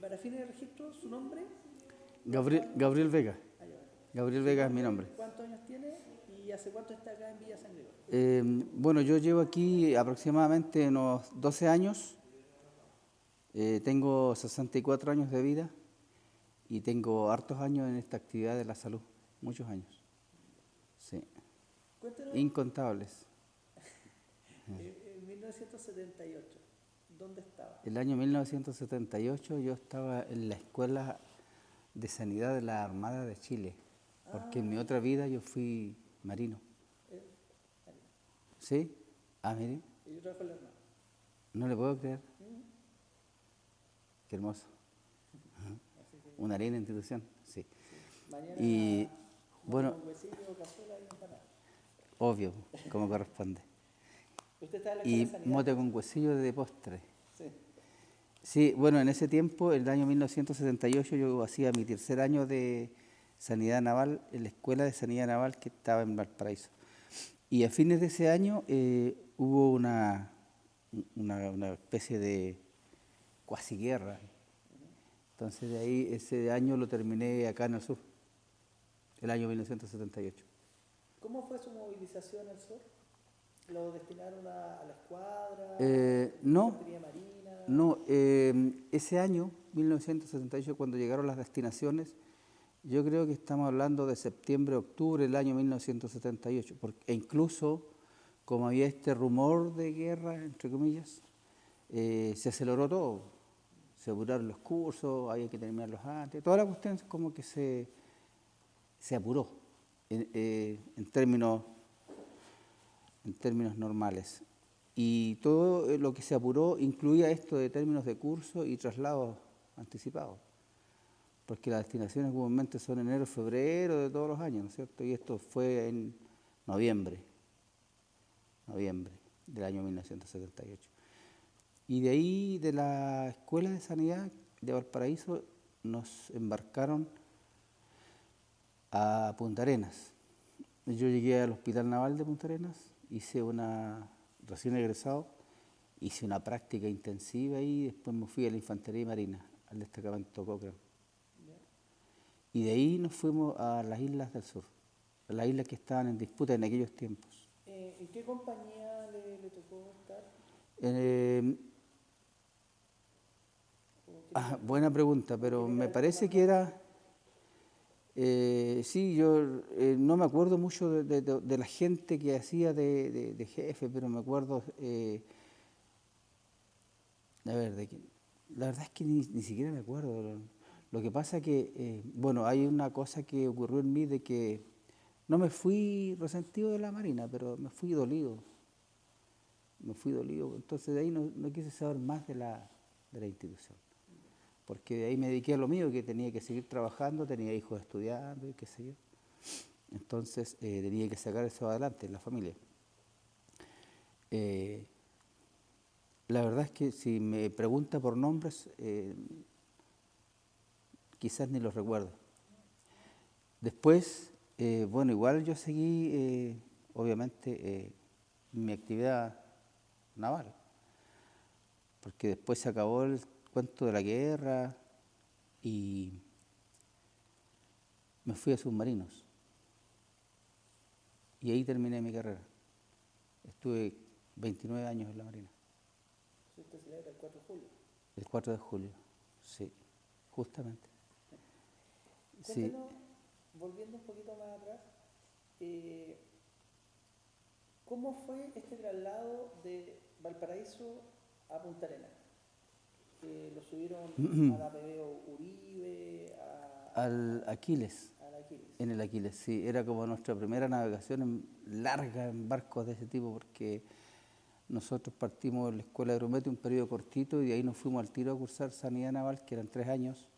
Para fines de registro, ¿su nombre? Gabriel Vega. Gabriel Vega es mi nombre. ¿Cuántos años tiene y hace cuánto está acá en Villa San Gregorio? Bueno, yo llevo aquí aproximadamente unos 12 años. Tengo 64 años de vida y tengo hartos años en esta actividad de la salud. Muchos años. Sí. Cuéntenos. Incontables. En 1978, ¿dónde estaba? El año 1978 yo estaba en la Escuela de Sanidad de la Armada de Chile, porque en mi otra vida yo fui marino. ¿Sí? Mire. Y yo trabajo en la Armada. No le puedo creer. Qué hermoso. Una linda institución, sí. Mañana y bueno, con huesillo, cazuela y empanada. Obvio, como corresponde. ¿Usted está en la Escuela de Y Sanidad? mote con huesillo de postre. Sí. Sí, bueno, en ese tiempo, en el año 1978, yo hacía mi tercer año de Sanidad Naval en la Escuela de Sanidad Naval que estaba en Valparaíso. Y a fines de ese año hubo una especie de cuasi guerra. Entonces de ahí ese año lo terminé acá en el sur, el año 1978. ¿Cómo fue su movilización al sur? ¿Lo destinaron a la escuadra? No, ¿Infantería marina? no. Ese año, 1978, cuando llegaron las destinaciones, yo creo que estamos hablando de septiembre, octubre del año 1978, e incluso, como había este rumor de guerra, entre comillas, se aceleró todo. Se apuraron los cursos, había que terminarlos antes, toda la cuestión como que se apuró en términos normales. Y todo lo que se apuró incluía esto de términos de curso y traslados anticipados, porque las destinaciones comúnmente son enero, febrero de todos los años, ¿no es cierto? Y esto fue en noviembre del año 1978. Y de ahí, de la Escuela de Sanidad de Valparaíso, nos embarcaron a Punta Arenas. Yo llegué al Hospital Naval de Punta Arenas, recién egresado, hice una práctica intensiva y después me fui a la Infantería Marina, al destacamento Cochrane. Y de ahí nos fuimos a las islas del sur, a las islas que estaban en disputa en aquellos tiempos. ¿En qué compañía le tocó estar? Buena pregunta, pero me parece que era... sí, yo no me acuerdo mucho de la gente que hacía de jefe, pero me acuerdo... la verdad es que ni siquiera me acuerdo. Lo que pasa que, bueno, hay una cosa que ocurrió en mí de que no me fui resentido de la Marina, pero me fui dolido. Entonces de ahí no quise saber más de la institución. Porque de ahí me dediqué a lo mío, que tenía que seguir trabajando, tenía hijos estudiando y qué sé yo. Entonces tenía que sacar eso adelante en la familia. La verdad es que si me pregunta por nombres, quizás ni los recuerdo. Después, bueno, igual yo seguí, obviamente, mi actividad naval, porque después se acabó el cuento de la guerra y me fui a submarinos. Y ahí terminé mi carrera. Estuve 29 años en la Marina. ¿Usted se celebra el 4 de julio? El 4 de julio, sí, justamente. Cuéntanos, volviendo un poquito más atrás, ¿cómo fue este traslado de Valparaíso a Punta Arenas? ¿Lo subieron a la PBO Uribe? Al Aquiles. Al Aquiles. En el Aquiles, sí. Era como nuestra primera navegación larga en barcos de ese tipo, porque nosotros partimos de la Escuela de Grumete un periodo cortito y de ahí nos fuimos al tiro a cursar Sanidad Naval, que eran 3 años.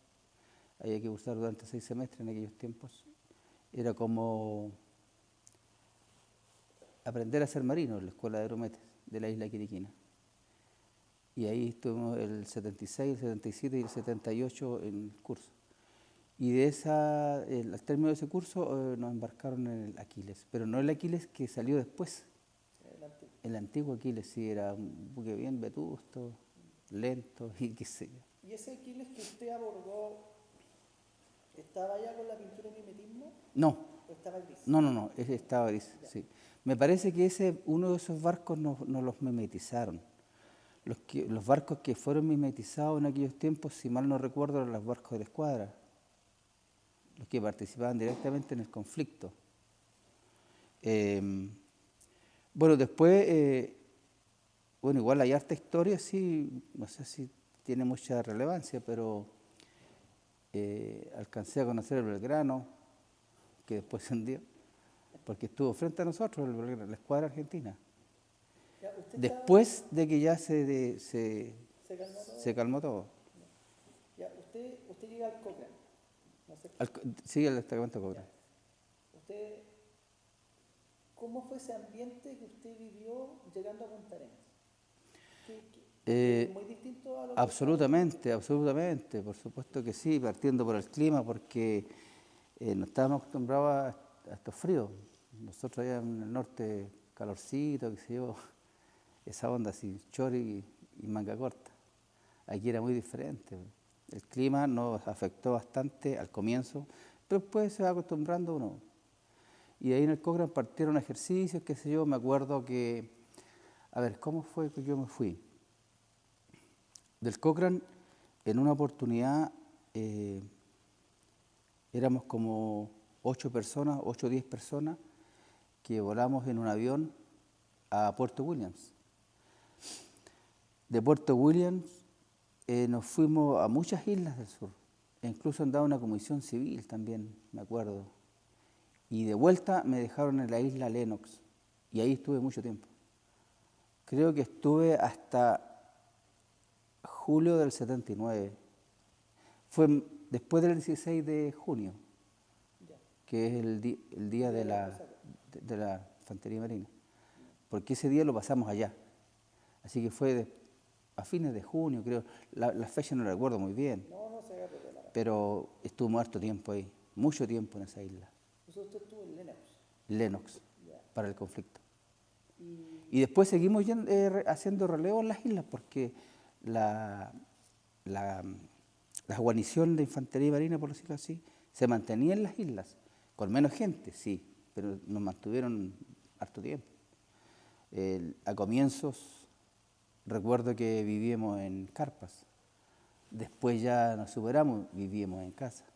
Había que cursar durante 6 semestres en aquellos tiempos. Era como aprender a ser marino en la Escuela de Grumete de la isla Quiriquina. Y ahí estuvimos el 76, el 77 y el 78 en el curso. Y al término de ese curso nos embarcaron en el Aquiles, pero no el Aquiles que salió después. El antiguo Aquiles, sí, era un buque bien vetusto, lento y qué sé yo. ¿Y ese Aquiles que usted abordó, estaba ya con la pintura de mimetismo No, o estaba gris? no, ese estaba gris, Ya. sí. Me parece que uno de esos barcos no los mimetizaron. Los barcos que fueron mimetizados en aquellos tiempos, si mal no recuerdo, eran los barcos de la escuadra, los que participaban directamente en el conflicto. Eh, bueno, después, bueno, igual hay harta historia, sí, no sé si tiene mucha relevancia, pero alcancé a conocer el Belgrano, que después se hundió, porque estuvo frente a nosotros, la escuadra argentina. Ya, ¿usted Después de que ya se calmó todo? se calmó todo. Ya, usted llega al Cochrane, ¿no es cierto? Sí, el destacamento Cobra. Ya. Usted, ¿cómo fue ese ambiente que usted vivió llegando a Punta Arenas? ¿Es muy distinto a lo que Absolutamente, por supuesto que sí, partiendo por el clima, porque no estábamos acostumbrados a estos fríos. Nosotros allá en el norte, calorcito, qué sé yo, esa onda así, chori y manga corta. Aquí era muy diferente. El clima nos afectó bastante al comienzo, pero después se va acostumbrando uno. Y ahí en el Cochrane partieron ejercicios, qué sé yo, me acuerdo que, a ver, ¿cómo fue que yo me fui? Del Cochrane, en una oportunidad, éramos como 8 personas, 8 o 10 personas, que volamos en un avión a Puerto Williams. De Puerto Williams nos fuimos a muchas islas del sur, e incluso andaba una comisión civil también, me acuerdo. Y de vuelta me dejaron en la isla Lennox, y ahí estuve mucho tiempo. Creo que estuve hasta julio del 79. Fue después del 16 de junio, Ya. que es el día de la Infantería Marina, porque ese día lo pasamos allá. Así que fue a fines de junio, creo. La fecha no la recuerdo muy bien, No se haga problema. pero estuvo harto tiempo ahí, mucho tiempo en esa isla, Usted estuvo en Lennox. Lennox, Ya. para el conflicto. Y Y después seguimos haciendo relevo en las islas, porque la, la, la guarnición de Infantería Marina, por decirlo así, se mantenía en las islas, con menos gente, sí, pero nos mantuvieron harto tiempo. A comienzos, recuerdo que vivíamos en carpas, después ya nos superamos, vivíamos en casa,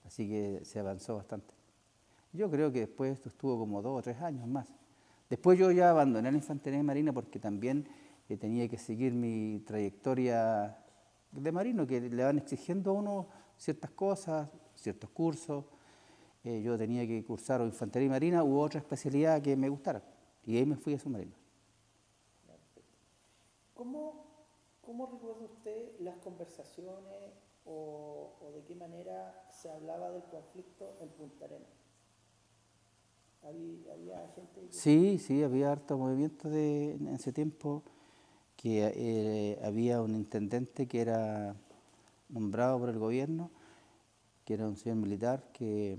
así que se avanzó bastante. Yo creo que después esto estuvo como 2 o 3 años más. Después yo ya abandoné la Infantería Marina porque también tenía que seguir mi trayectoria de marino, que le van exigiendo a uno ciertas cosas, ciertos cursos. Yo tenía que cursar o Infantería Marina u otra especialidad que me gustara. Y ahí me fui a submarino. ¿Cómo recuerda usted las conversaciones o de qué manera se hablaba del conflicto en Punta Arenas? ¿Había gente que... Sí, había harto movimiento en ese tiempo, que había un intendente que era nombrado por el gobierno, que era un señor militar que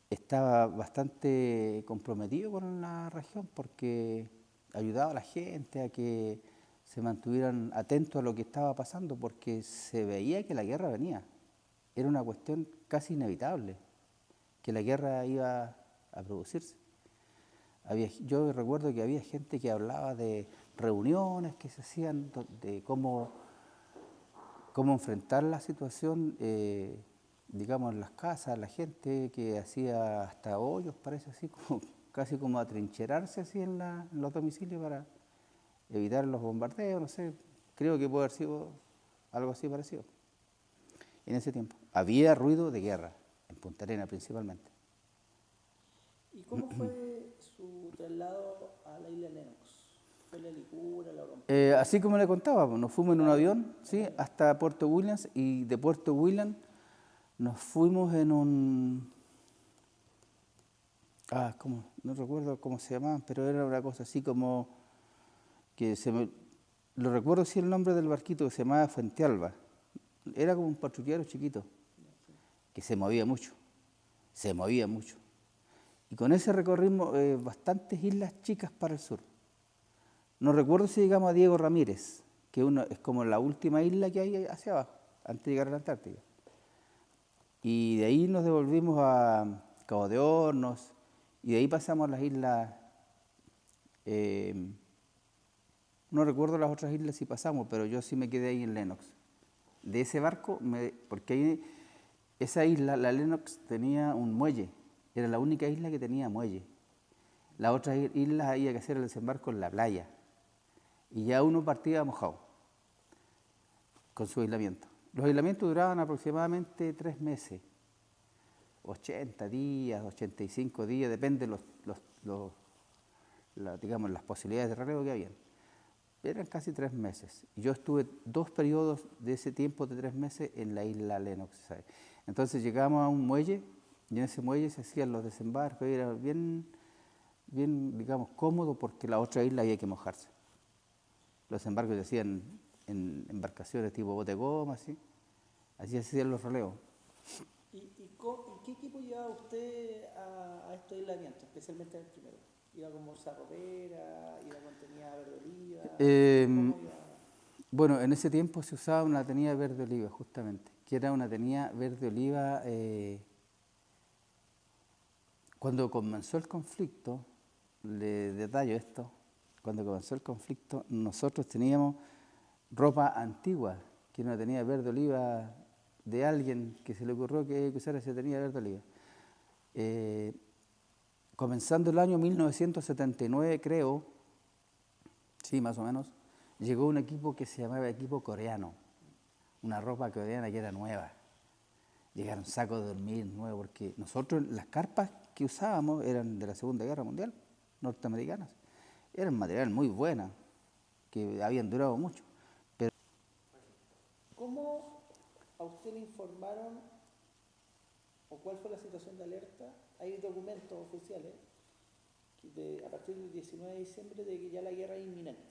estaba bastante comprometido con la región porque ayudaba a la gente a que se mantuvieran atentos a lo que estaba pasando, porque se veía que la guerra venía. Era una cuestión casi inevitable, que la guerra iba a producirse. Yo recuerdo que había gente que hablaba de reuniones que se hacían, de cómo enfrentar la situación, digamos, en las casas, la gente que hacía hasta hoyos, parece así, casi como atrincherarse así en los domicilios para evitar los bombardeos, no sé, creo que puede haber sido algo así parecido. En ese tiempo había ruido de guerra, en Punta Arenas principalmente. ¿Y cómo fue su traslado a la isla Lennox? ¿Fue la Licura, la Rompa? Así como le contaba, nos fuimos en un avión, ¿sí?, hasta Puerto Williams, y de Puerto Williams nos fuimos en un... no recuerdo cómo se llamaban, pero era una cosa así como que lo recuerdo sí el nombre del barquito, que se llamaba Fuentealba. Era como un patrullero chiquito, que se movía mucho. Y con ese recorrimos bastantes islas chicas para el sur. No recuerdo si llegamos a Diego Ramírez, que es como la última isla que hay hacia abajo, antes de llegar a la Antártica. Y de ahí nos devolvimos a Cabo de Hornos, y de ahí pasamos a las islas, no recuerdo las otras islas si pasamos, pero yo sí me quedé ahí en Lennox. De ese barco, porque ahí, esa isla, la Lennox, tenía un muelle, era la única isla que tenía muelle. Las otras islas había que hacer el desembarco en la playa, y ya uno partía mojado, con su aislamiento. Los aislamientos duraban aproximadamente 3 meses, 80 días, 85 días, depende de digamos, las posibilidades de relevo que habían. Eran casi 3 meses. Yo estuve 2 periodos de ese tiempo de 3 meses en la isla Lennox, ¿sabes? Entonces llegamos a un muelle, y en ese muelle se hacían los desembarcos, y era bien, digamos, cómodo, porque la otra isla había que mojarse. Los desembarcos se hacían en embarcaciones tipo bote goma, así se hacían los relevos. ¿Y qué equipo llevaba usted a estos aislamientos, especialmente en el primero? ¿Iba con bolsa ropera? ¿Iba con tenía verde oliva? ¿Cómo iba? Bueno, en ese tiempo se usaba una tenida verde oliva, justamente, que era una tenida verde oliva. Cuando comenzó el conflicto, le detallo esto, cuando comenzó el conflicto, nosotros teníamos ropa antigua, que era una tenida verde oliva de alguien que se le ocurrió que usara esa tenida verde oliva. Comenzando el año 1979, creo, sí, más o menos, llegó un equipo que se llamaba equipo coreano, una ropa coreana que era nueva. Llegaron sacos de dormir nuevos, porque nosotros las carpas que usábamos eran de la Segunda Guerra Mundial, norteamericanas. Eran material muy buena, que habían durado mucho. Pero ¿cómo a usted le informaron o cuál fue la situación de alerta? Hay documentos oficiales a partir del 19 de diciembre de que ya la guerra es inminente.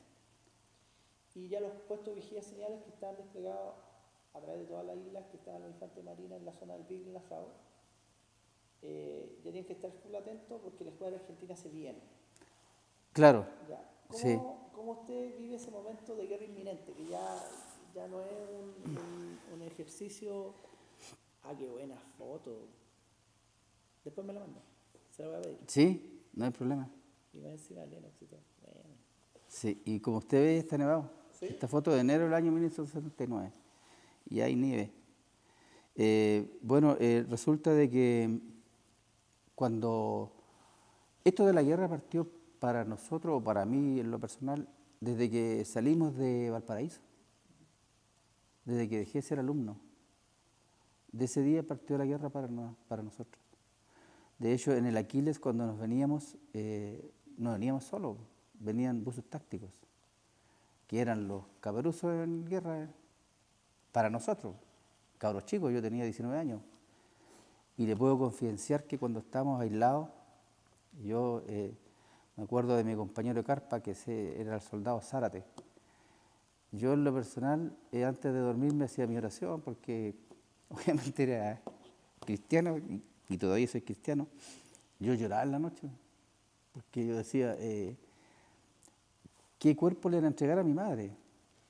Y ya los puestos de vigía señales que estaban desplegados a través de todas las islas que estaban los infantes marinas en la zona del Beagle y en la FAO, ya tienen que estar full atentos porque la escuadra argentina se viene. claro, Ya. sí. ¿Cómo usted vive ese momento de guerra inminente? Que ya no es un ejercicio. Ah, qué buena foto. Después me la manda. Se la voy a pedir. Sí, no hay problema. Y va encima de Lennox y todo. Bueno. Sí, y como usted ve, está nevado. ¿Sí? Esta foto de enero del año 1979. Y hay nieve. Resulta de que cuando esto de la guerra partió para nosotros, o para mí en lo personal, desde que salimos de Valparaíso, desde que dejé de ser alumno. De ese día partió la guerra para nosotros. De hecho, en el Aquiles, cuando nos veníamos solos, venían buses tácticos, que eran los caperuzos en guerra para nosotros, cabros chicos. Yo tenía 19 años. Y le puedo confidenciar que cuando estábamos aislados, yo me acuerdo de mi compañero de carpa, que era el soldado Zárate. Yo en lo personal, antes de dormir me hacía mi oración, porque obviamente era cristiano, y todavía soy cristiano. Yo lloraba en la noche, porque yo decía, ¿qué cuerpo le van a entregar a mi madre?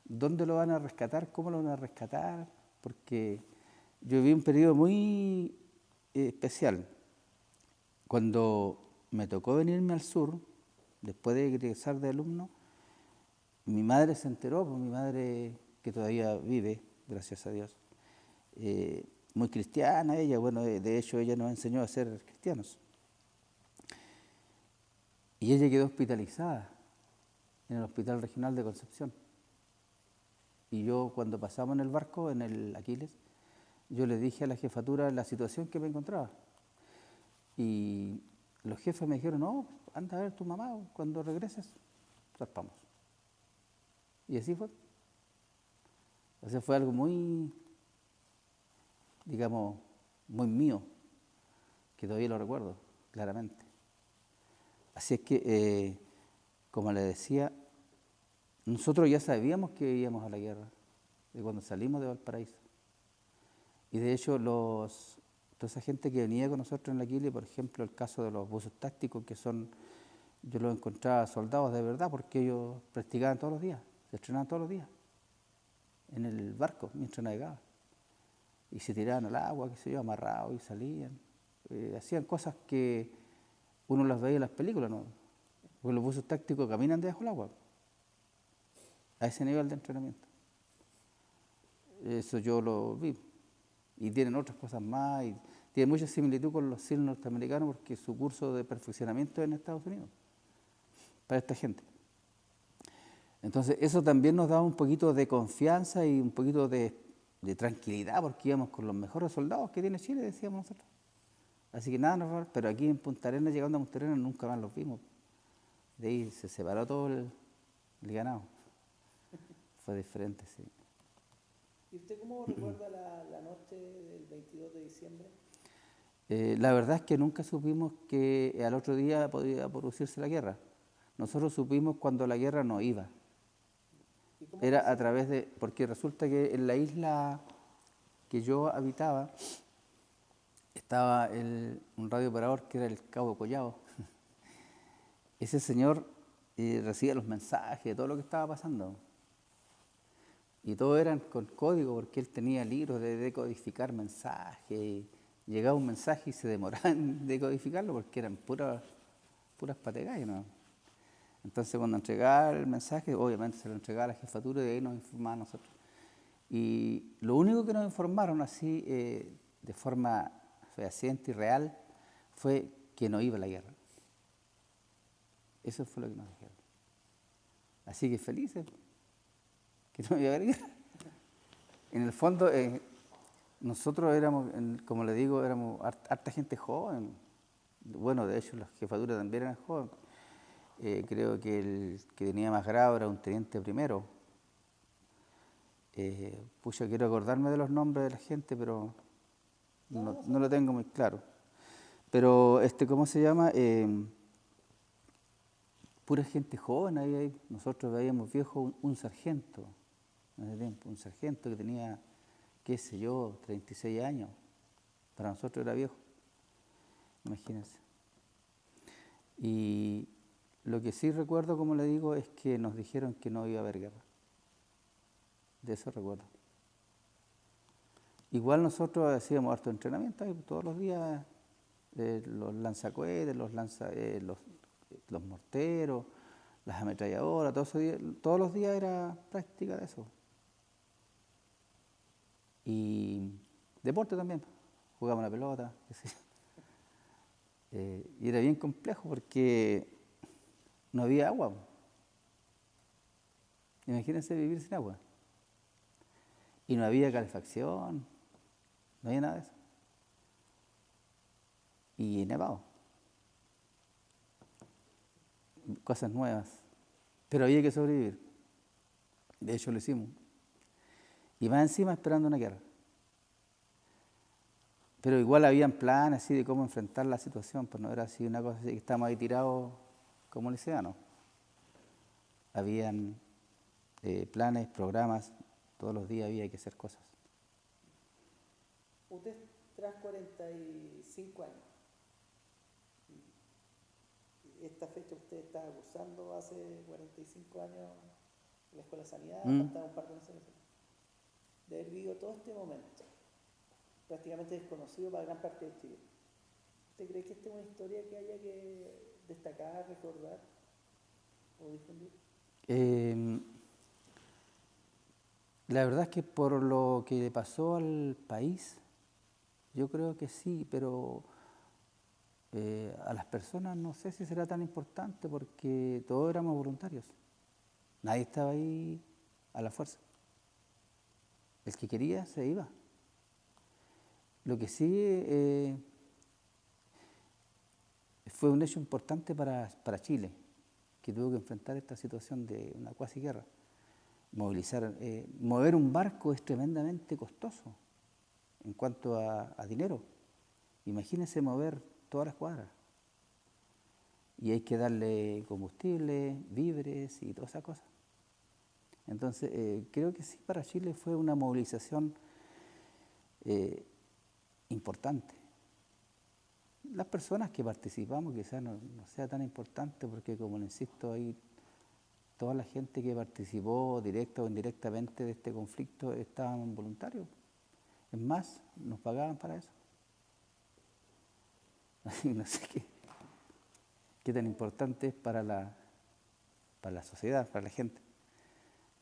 ¿Dónde lo van a rescatar? ¿Cómo lo van a rescatar? Porque yo viví un periodo muy especial. Cuando me tocó venirme al sur, después de egresar de alumno, mi madre se enteró, pues mi madre, que todavía vive, gracias a Dios, muy cristiana ella, bueno, de hecho ella nos enseñó a ser cristianos. Y ella quedó hospitalizada en el Hospital Regional de Concepción. Y yo, cuando pasamos en el barco, en el Aquiles, yo le dije a la jefatura la situación que me encontraba. Y los jefes me dijeron, no, anda a ver a tu mamá, cuando regreses, zarpamos. Y así fue. O sea, fue algo muy, digamos, muy mío, que todavía lo recuerdo claramente. Así es que, como le decía, nosotros ya sabíamos que íbamos a la guerra, de cuando salimos de Valparaíso. Y de hecho, toda esa gente que venía con nosotros en la Aquile, por ejemplo, el caso de los buzos tácticos, yo los encontraba soldados de verdad, porque ellos practicaban todos los días, se entrenaban todos los días. en el barco mientras navegaba. Y se tiraban al agua, qué sé yo, amarrados y salían. Hacían cosas que uno las veía en las películas, ¿no? Porque los buzos tácticos caminan debajo del agua. A ese nivel de entrenamiento. Eso yo lo vi. Y tienen otras cosas más. Y tienen mucha similitud con los SEAL norteamericanos porque su curso de perfeccionamiento es en Estados Unidos. Para esta gente. Entonces, eso también nos daba un poquito de confianza y un poquito de tranquilidad porque íbamos con los mejores soldados que tiene Chile, decíamos nosotros. Así que nada, no, pero aquí en Punta Arenas, llegando a Punta Arenas, nunca más los vimos. De ahí se separó todo el ganado. Fue diferente, sí. ¿Y usted cómo recuerda la noche del 22 de diciembre? La verdad es que nunca supimos que al otro día podía producirse la guerra. Nosotros supimos cuando la guerra no iba. Era a través de... Porque resulta que en la isla que yo habitaba estaba un radiooperador que era el Cabo Collado. Ese señor recibía los mensajes de todo lo que estaba pasando. Y todo eran con código porque él tenía libros de decodificar mensajes. Y llegaba un mensaje y se demoraba en decodificarlo porque eran puras pategallas, ¿no? Entonces cuando entregaba el mensaje, obviamente se lo entregaba a la jefatura y de ahí nos informaban a nosotros. Y lo único que nos informaron así de forma fehaciente y real fue que no iba a la guerra. Eso fue lo que nos dijeron. Así que felices, que no iba a haber guerra. En el fondo, nosotros éramos, como le digo, éramos harta gente joven. Bueno, de hecho, las jefaturas también eran jóvenes. Creo que el que tenía más grado era un teniente primero. Quiero acordarme de los nombres de la gente, pero no lo tengo muy claro. Pero, ¿cómo se llama? Pura gente joven ahí. Nosotros veíamos viejo un sargento, en ese tiempo, un sargento que tenía, qué sé yo, 36 años. Para nosotros era viejo, imagínense. Y lo que sí recuerdo, como le digo, es que nos dijeron que no iba a haber guerra. De eso recuerdo. Igual nosotros hacíamos harto entrenamiento ahí, todos los días, los lanzacohetes, los morteros, las ametralladoras, todos los días era práctica de eso. Y deporte también, jugábamos la pelota, qué sé yo. Y era bien complejo porque no había agua. Imagínense vivir sin agua. Y no había calefacción, no había nada de eso. Y nevado. Cosas nuevas. Pero había que sobrevivir. De hecho lo hicimos. Y más encima esperando una guerra. Pero igual habían planes así de cómo enfrentar la situación, pues no era así una cosa así que estábamos ahí tirados como liceanos. Habían planes, programas, todos los días había que hacer cosas. Usted tras 45 años. Esta fecha usted estaba cursando hace 45 años en la Escuela de Sanidad, faltaba un par de meses. De haber vivido todo este momento, prácticamente desconocido para gran parte de Chile. ¿Usted cree que esta es una historia que haya que destacar, recordar o difundir? La verdad es que por lo que le pasó al país, yo creo que sí, pero a las personas no sé si será tan importante porque todos éramos voluntarios. Nadie estaba ahí a la fuerza. El que quería se iba. Lo que sí fue un hecho importante para Chile, que tuvo que enfrentar esta situación de una cuasi guerra. Mover un barco es tremendamente costoso en cuanto a dinero. Imagínense mover todas las cuadras. Y hay que darle combustible, víveres y todas esas cosas. Entonces, creo que sí, para Chile fue una movilización importante. Las personas que participamos quizás no sea tan importante porque, como le insisto, ahí toda la gente que participó directa o indirectamente de este conflicto estaban voluntarios. Es más, nos pagaban para eso. Así que no sé qué tan importante es para la sociedad, para la gente.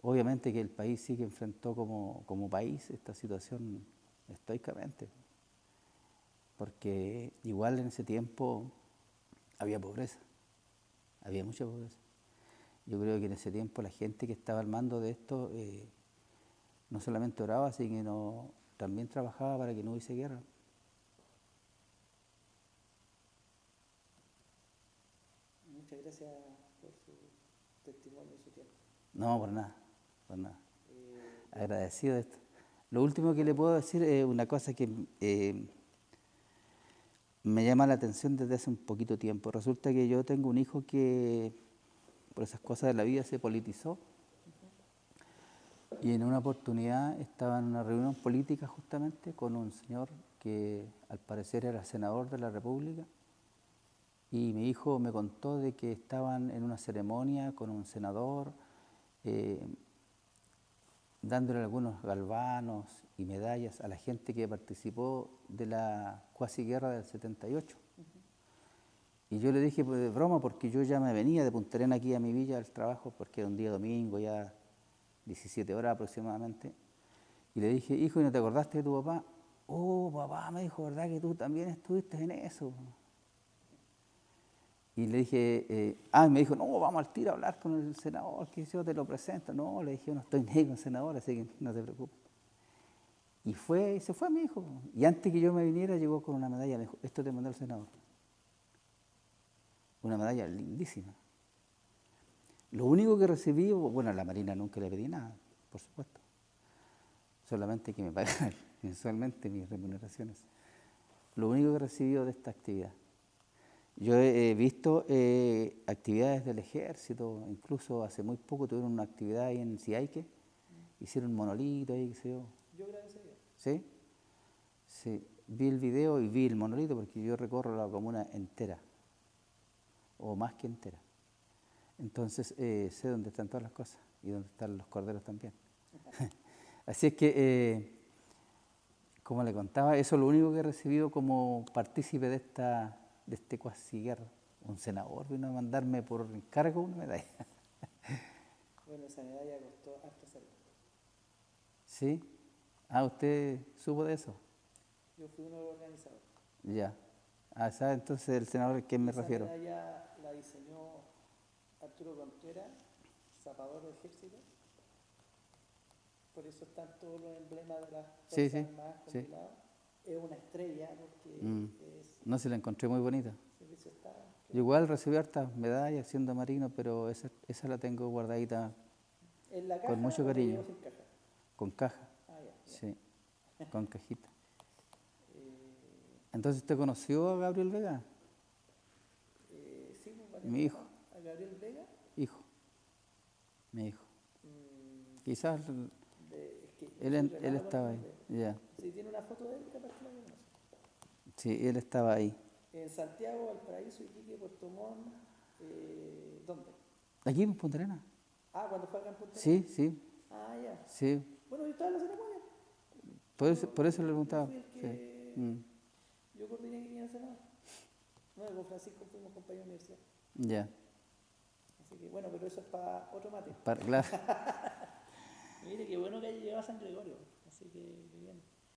Obviamente que el país sí que enfrentó como país esta situación estoicamente, porque igual en ese tiempo había pobreza, había mucha pobreza. Yo creo que en ese tiempo la gente que estaba al mando de esto no solamente oraba, sino también trabajaba para que no hubiese guerra. Muchas gracias por su testimonio y su tiempo. No, por nada, por nada. Agradecido de esto. Lo último que le puedo decir es una cosa que me llama la atención desde hace un poquito tiempo. Resulta que yo tengo un hijo que por esas cosas de la vida se politizó y en una oportunidad estaba en una reunión política justamente con un señor que al parecer era senador de la República y mi hijo me contó de que estaban en una ceremonia con un senador dándole algunos galvanos y medallas a la gente que participó de la cuasi guerra del 78. Y yo le dije pues, de broma, porque yo ya me venía de Punta Arenas aquí a mi villa al trabajo, porque era un día domingo, ya 17 horas aproximadamente. Y le dije, hijo, ¿y no te acordaste de tu papá? Oh, papá, me dijo, ¿verdad que tú también estuviste en eso? Y le dije, me dijo, no, vamos al tiro a hablar con el senador, que yo te lo presento. No, le dije, yo no estoy ni con el senador, así que no te preocupes. Y se fue mi hijo. Y antes que yo me viniera, llegó con una medalla, me dijo, esto te mandó el senador. Una medalla lindísima. Lo único que recibí, bueno, a la Marina nunca le pedí nada, por supuesto. Solamente que me pagaran mensualmente mis remuneraciones. Lo único que he recibido de esta actividad. Yo he visto actividades del ejército, incluso hace muy poco tuvieron una actividad ahí en Siaique, hicieron un monolito ahí, qué sé yo. Yo grabé ese video. ¿Sí? Sí, vi el video y vi el monolito porque yo recorro la comuna entera, o más que entera. Entonces sé dónde están todas las cosas y dónde están los corderos también. Así es que, como le contaba, eso es lo único que he recibido como partícipe de este cuasi guerra. Un senador vino a mandarme por encargo una medalla. Bueno, esa medalla costó harto hacerla. ¿Sí? Ah, ¿usted supo de eso? Yo fui uno de los organizadores. Ya. ¿Sabe entonces el senador a quién me refiero? Esa medalla la diseñó Arturo Contreras, zapador del ejército. Por eso están todos los emblemas de las Fuerzas Armadas compilados. Es una estrella porque No, se la encontré muy bonita. Servicio Estado. Yo igual recibí hartas medallas siendo marino, pero esa la tengo guardadita ¿En la caja con mucho o la cariño. llevó sin caja? Con caja. Ah, ya. Sí, con cajita. Entonces, ¿usted conoció a Gabriel Vega? Sí, pues, Mi hijo. ¿A Gabriel Vega? Hijo. Mi hijo. Quizás Es que él estaba ahí. Ya. Si tiene una foto de él, capaz que la conoce. Sí, él estaba ahí. En Santiago, Valparaíso, Iquique, Puerto Montt, ¿dónde? ¿Aquí en Punta Arenas? Ah, cuando fue acá en Punta Sí, Arenas. sí, Ah, ya. sí. Bueno, yo estaba en la ceremonia. Por eso le preguntaba. Yo fui el que... Sí. Yo coordiné que viniera al Senado. No, con Francisco fuimos compañeros de universidad. Ya. Así que bueno, pero eso es para otro mate. Claro. Mire, qué bueno que haya llegado a San Gregorio.